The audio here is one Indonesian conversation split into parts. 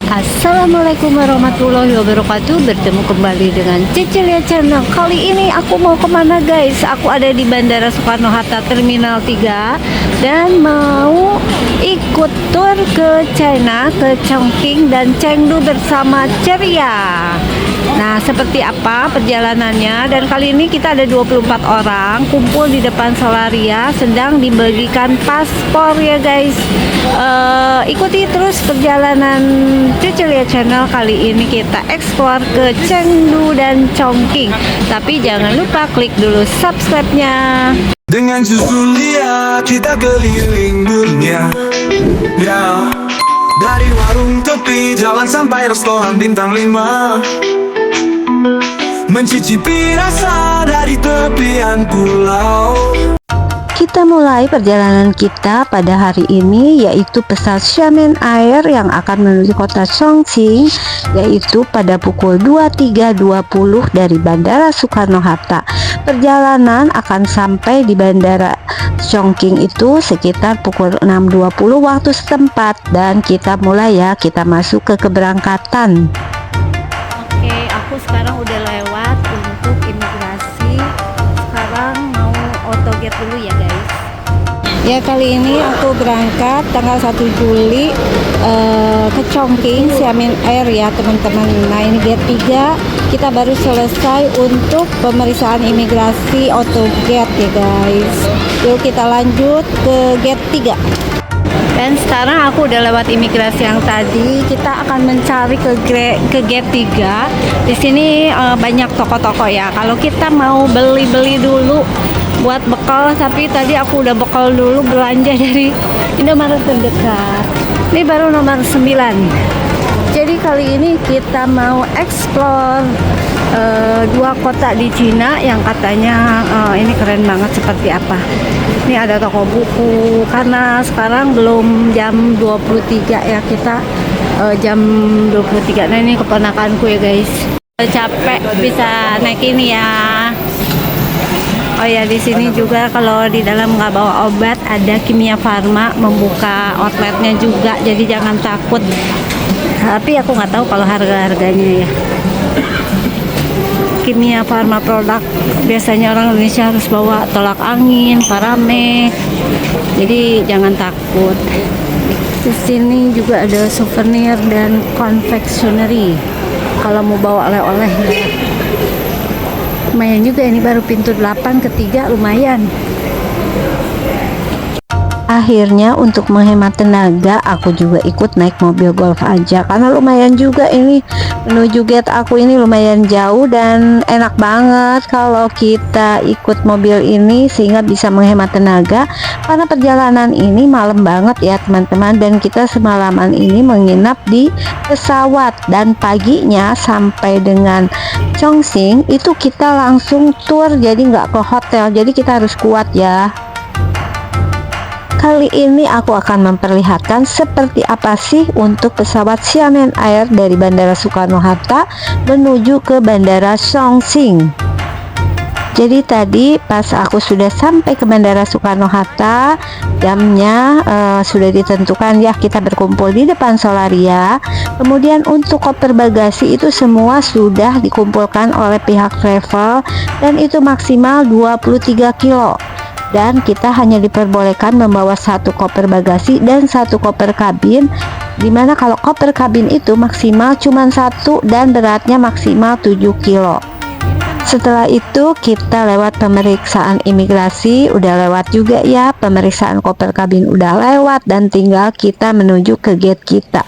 Assalamualaikum warahmatullahi wabarakatuh. Bertemu kembali dengan Cecilia Channel. Kali ini aku mau kemana guys? Aku ada di Bandara Soekarno-Hatta Terminal 3 dan mau ikut tour ke China, ke Chongqing dan Chengdu bersama Ceria. Nah, seperti apa perjalanannya? Dan kali ini kita ada 24 orang kumpul di depan Solaria, sedang dibagikan paspor ya guys. Ikuti terus perjalanan Cecilia Channel. Kali ini kita explore ke Chengdu dan Chongqing. Tapi jangan lupa klik dulu subscribe-nya. Dengan susu Lia kita keliling dunia, ya. Dari warung tepi jalan sampai restoran bintang 5, mencicipi rasa dari tepian pulau. Kita mulai perjalanan kita pada hari ini, yaitu pesawat Xiamen Air yang akan menuju kota Chongqing, yaitu pada pukul 23.20 dari Bandara Soekarno-Hatta. Perjalanan akan sampai di Bandara Chongqing itu sekitar pukul 6.20 waktu setempat. Dan kita mulai ya, kita masuk ke keberangkatan. Oke, aku sekarang udah lewat untuk imigrasi. Sekarang mau autogate dulu ya guys. Ya, kali ini aku berangkat tanggal 1 Juli ke Chongqing Xiamen Air ya teman-teman. Nah, ini gate 3, kita baru selesai untuk pemeriksaan imigrasi autogate ya guys. Yuk kita lanjut ke gate 3. Dan sekarang aku udah lewat imigrasi yang tadi. Kita akan mencari ke gate 3. Di sini banyak toko-toko ya. Kalau kita mau beli-beli dulu buat bekal, tapi tadi aku udah bekal dulu belanja dari Indomaret terdekat. Ini baru nomor 9. Jadi kali ini kita mau explore dua kota di Cina yang katanya ini keren banget seperti apa. Ini ada toko buku, karena sekarang belum jam 23 ya, kita jam 23. Nah, ini keponakanku ya guys. Capek bisa naik ini ya. Oh ya, di sini juga kalau di dalam nggak bawa obat, ada Kimia Farma membuka outletnya juga, jadi jangan takut. Tapi aku nggak tahu kalau harga-harganya ya. Kimia Farma produk biasanya orang Indonesia harus bawa tolak angin, Paramek, jadi jangan takut. Di sini juga ada souvenir dan confectionery kalau mau bawa oleh-oleh ya. Lumayan juga, ini baru pintu 8 ketiga, lumayan. Akhirnya untuk menghemat tenaga aku juga ikut naik mobil golf aja, karena lumayan juga ini menuju gate aku ini lumayan jauh dan enak banget kalau kita ikut mobil ini sehingga bisa menghemat tenaga, karena perjalanan ini malam banget ya teman-teman, dan kita semalaman ini menginap di pesawat dan paginya sampai dengan Chongqing itu kita langsung tour, jadi nggak ke hotel, jadi kita harus kuat ya. Kali ini aku akan memperlihatkan seperti apa sih untuk pesawat Xiamen Air dari Bandara Soekarno-Hatta menuju ke Bandara Chongqing. Jadi tadi pas aku sudah sampai ke Bandara Soekarno-Hatta, jamnya sudah ditentukan ya, kita berkumpul di depan Solaria. Kemudian untuk koper bagasi itu semua sudah dikumpulkan oleh pihak travel dan itu maksimal 23 kilo. Dan kita hanya diperbolehkan membawa satu koper bagasi dan satu koper kabin, dimana kalau koper kabin itu maksimal cuma satu dan beratnya maksimal 7 kilo. Setelah itu kita lewat pemeriksaan imigrasi, udah lewat juga ya, pemeriksaan koper kabin udah lewat dan tinggal kita menuju ke gate kita.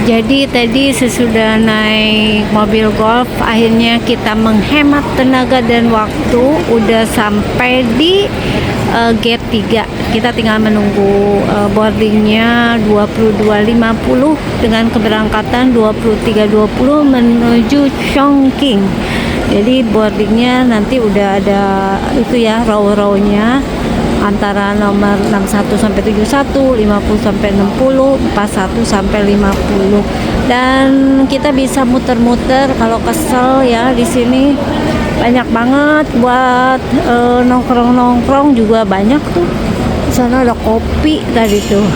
Jadi tadi sesudah naik mobil golf, akhirnya kita menghemat tenaga dan waktu, udah sampai di gate 3. Kita tinggal menunggu boardingnya 22.50 dengan keberangkatan 23.20 menuju Chongqing. Jadi boardingnya nanti udah ada itu ya, row-rownya antara nomor 61 sampai 71, 50 sampai 60, 41 sampai 50. Dan kita bisa muter-muter kalau kesel ya, di sini banyak banget buat nongkrong-nongkrong juga banyak tuh. Di sana ada kopi tadi tuh.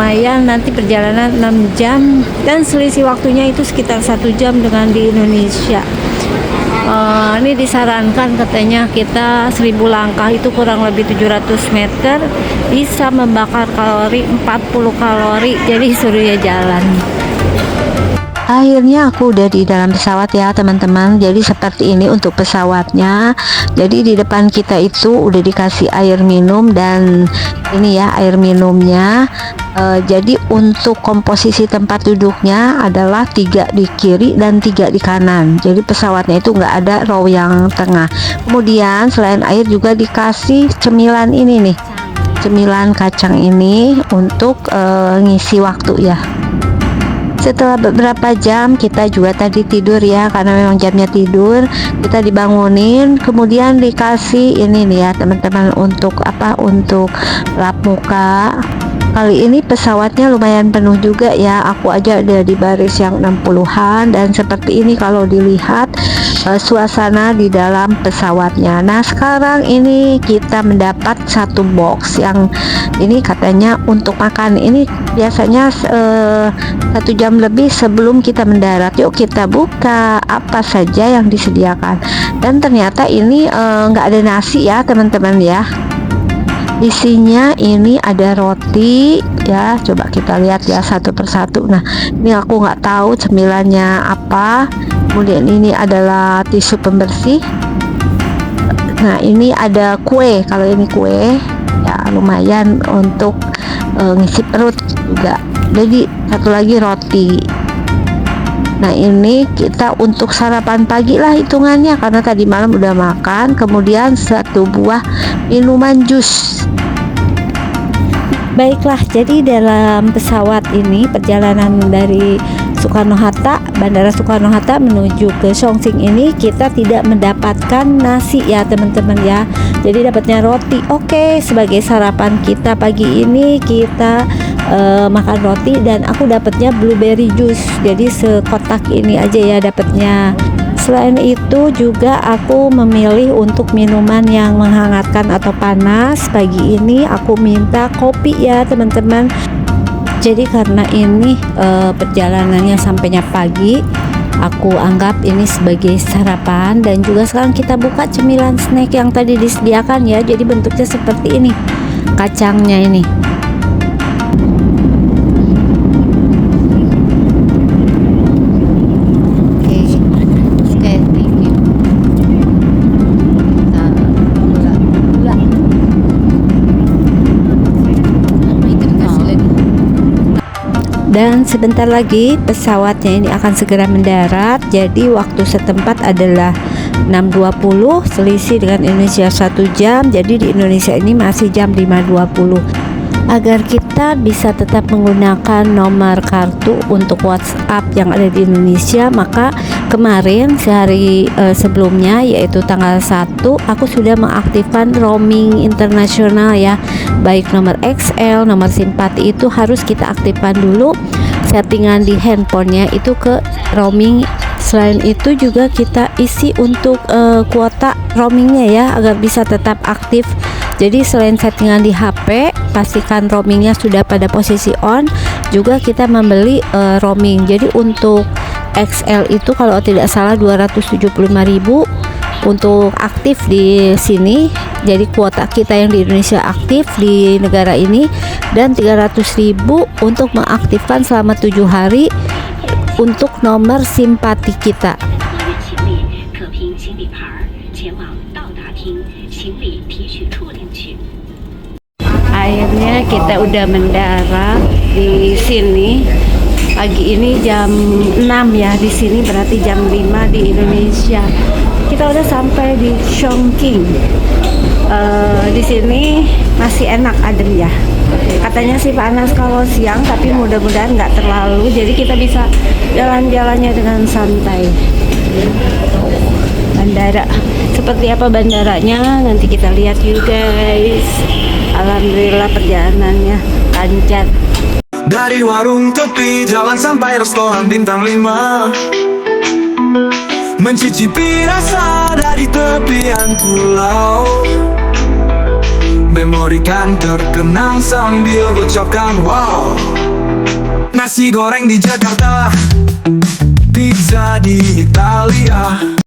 lumayan, nanti perjalanan 6 jam dan selisih waktunya itu sekitar 1 jam dengan di Indonesia. Ini disarankan katanya kita 1000 langkah itu kurang lebih 700 meter bisa membakar kalori 40 kalori, jadi suruh ya jalan. Akhirnya aku udah di dalam pesawat ya teman-teman. Jadi seperti ini untuk pesawatnya. Jadi di depan kita itu udah dikasih air minum dan ini ya air minumnya. Jadi untuk komposisi tempat duduknya adalah 3 di kiri dan 3 di kanan. Jadi pesawatnya itu nggak ada row yang tengah. Kemudian selain air juga dikasih cemilan ini nih, cemilan kacang ini untuk ngisi waktu ya. Setelah beberapa jam kita juga tadi tidur ya, karena memang jamnya tidur, kita dibangunin, kemudian dikasih ini nih ya teman-teman untuk apa, untuk lap muka. Kali ini pesawatnya lumayan penuh juga ya, aku aja ada di baris yang 60-an dan seperti ini kalau dilihat suasana di dalam pesawatnya. Nah sekarang ini kita mendapat satu box yang ini katanya untuk makan. Ini biasanya 1 jam lebih sebelum kita mendarat. Yuk kita buka apa saja yang disediakan. Dan ternyata ini nggak ada nasi ya teman-teman ya. Isinya ini ada roti ya, coba kita lihat ya satu persatu. Nah ini aku nggak tahu cemilannya apa. Kemudian ini adalah tisu pembersih. Nah ini ada kue, kalau ini kue ya lumayan untuk ngisi perut juga. Jadi satu lagi roti. Nah ini kita untuk sarapan pagi lah hitungannya, karena tadi malam udah makan. Kemudian 1 buah minuman jus. Baiklah, jadi dalam pesawat ini perjalanan dari Soekarno-Hatta, Bandara Soekarno-Hatta menuju ke Chongqing ini kita tidak mendapatkan nasi ya teman-teman ya. Jadi dapatnya roti. Oke, sebagai sarapan kita pagi ini kita makan roti dan aku dapatnya blueberry juice. Jadi sekotak ini aja ya dapatnya. Selain itu juga aku memilih untuk minuman yang menghangatkan atau panas. Pagi ini aku minta kopi ya teman-teman. Jadi karena ini perjalanannya sampainya pagi, aku anggap ini sebagai sarapan. Dan juga sekarang kita buka cemilan snack yang tadi disediakan ya. Jadi bentuknya seperti ini, kacangnya ini. Dan sebentar lagi pesawatnya ini akan segera mendarat. Jadi waktu setempat adalah 6.20, selisih dengan Indonesia 1 jam. Jadi di Indonesia ini masih jam 5.20. Agar kita bisa tetap menggunakan nomor kartu untuk WhatsApp yang ada di Indonesia, maka kemarin sehari sebelumnya yaitu tanggal 1 aku sudah mengaktifkan roaming internasional ya. Baik nomor XL, nomor simpati itu harus kita aktifkan dulu. Settingan di handphonenya itu ke roaming. Selain itu juga kita isi untuk kuota roamingnya ya, agar bisa tetap aktif. Jadi selain settingan di HP, pastikan roamingnya sudah pada posisi on. Juga kita membeli roaming. Jadi untuk XL itu kalau tidak salah 275.000 untuk aktif di sini. Jadi kuota kita yang di Indonesia aktif di negara ini, dan 300.000 untuk mengaktifkan selama 7 hari untuk nomor simpati kita. Akhirnya kita udah mendarat di sini. Pagi ini jam 6 ya di sini, berarti jam 5 di Indonesia. Kita udah sampai di Chongqing. Di sini masih enak, adem ya. Katanya sih panas kalau siang, tapi mudah-mudahan nggak terlalu. Jadi kita bisa jalan-jalannya dengan santai. Bandara, seperti apa bandaranya nanti kita lihat yuk guys. Alhamdulillah perjalanannya lancar. Dari warung tepi jalan sampai restoran bintang 5, mencicipi rasa dari tepian pulau. Memori kan terkenang sambil ucapkan wow. Nasi goreng di Jakarta, pizza di Italia.